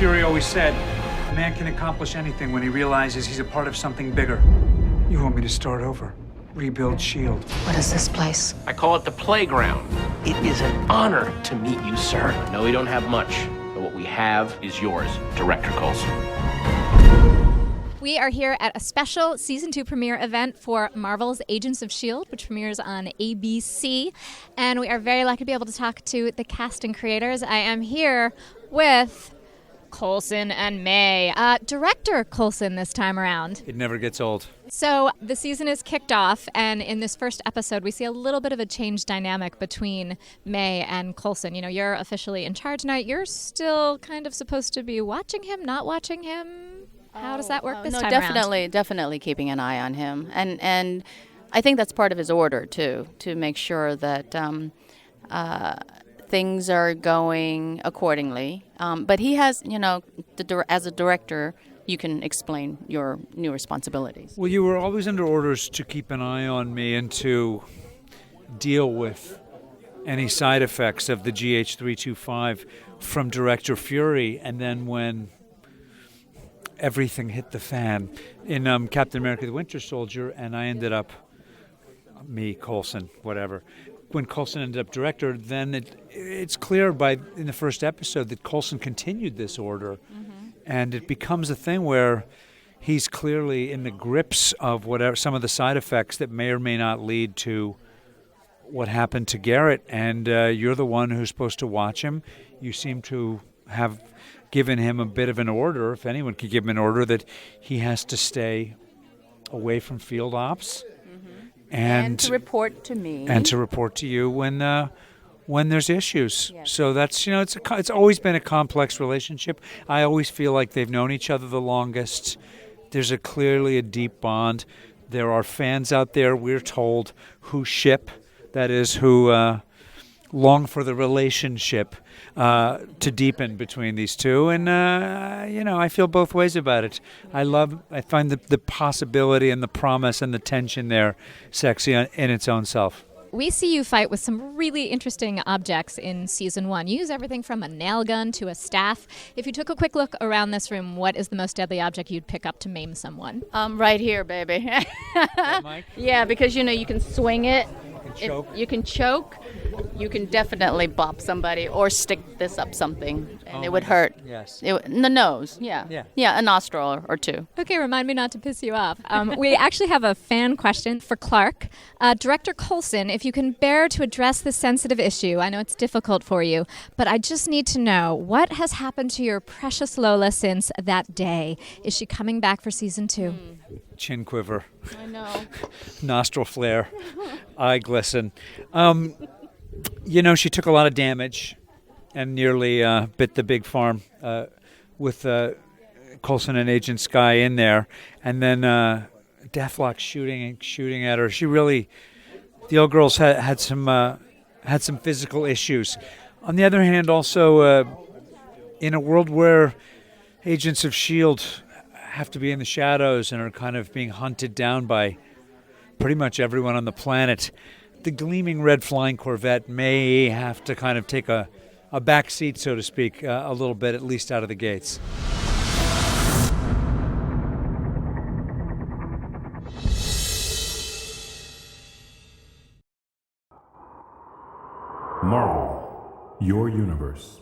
Fury always said, a man can accomplish anything when he realizes he's a part of something bigger. You want me to start over? Rebuild S.H.I.E.L.D. What is this place? I call it the playground. It is an honor to meet you, sir. No, we don't have much, but what we have is yours, Director Coulson. We are here at a special Season 2 premiere event for Marvel's Agents of S.H.I.E.L.D., which premieres on ABC. And we are very lucky to be able to talk to the cast and creators. I am here with Coulson and May. Director Coulson this time around. It never gets old. So the season is kicked off, and in this first episode, we see a little bit of a change dynamic between May and Coulson. You know, you're officially in charge now. You're still kind of supposed to be watching him, not watching him. How does that work this time around? Definitely keeping an eye on him. And I think that's part of his order, too, to make sure that things are going accordingly. But he has, you know, as a director, you can explain your new responsibilities. Well, you were always under orders to keep an eye on me and to deal with any side effects of the GH325 from Director Fury. And then when everything hit the fan in Captain America the Winter Soldier, and I ended up, Coulson, whatever. When Coulson ended up director, then it's clear in the first episode that Coulson continued this order. Mm-hmm. And it becomes a thing where he's clearly in the grips of whatever some of the side effects that may or may not lead to what happened to Garrett. And you're the one who's supposed to watch him. You seem to have given him a bit of an order, if anyone could give him an order, that he has to stay away from field ops. And to report to me. And to report to you when there's issues. Yes. So that's, you know, it's always been a complex relationship. I always feel like they've known each other the longest. There's clearly a deep bond. There are fans out there, we're told, who ship, that is, who long for the relationship to deepen between these two. And, you know, I feel both ways about it. I find the possibility and the promise and the tension there sexy in its own self. We see you fight with some really interesting objects in Season 1. You use everything from a nail gun to a staff. If you took a quick look around this room, what is the most deadly object you'd pick up to maim someone? Right here, baby. Mike? Yeah, because, you know, you can swing it. Choke. You can choke. You can definitely bop somebody or stick this up something, and it would hurt. Yes. In the nose, yeah. Yeah, a nostril or two. Okay, remind me not to piss you off. We actually have a fan question for Clark. Director Coulson, if you can bear to address this sensitive issue, I know it's difficult for you, but I just need to know, what has happened to your precious Lola since that day? Is she coming back for Season 2? Chin quiver. I know. Nostril flare. Eye glisten. You know, she took a lot of damage and nearly bit the big farm with Coulson and Agent Sky in there. And then Deathlock shooting at her. She really, the old girl's had some physical issues. On the other hand, also in a world where Agents of S.H.I.E.L.D. have to be in the shadows and are kind of being hunted down by pretty much everyone on the planet, the gleaming red flying Corvette may have to kind of take a back seat, so to speak, a little bit, at least out of the gates. Marvel, your universe.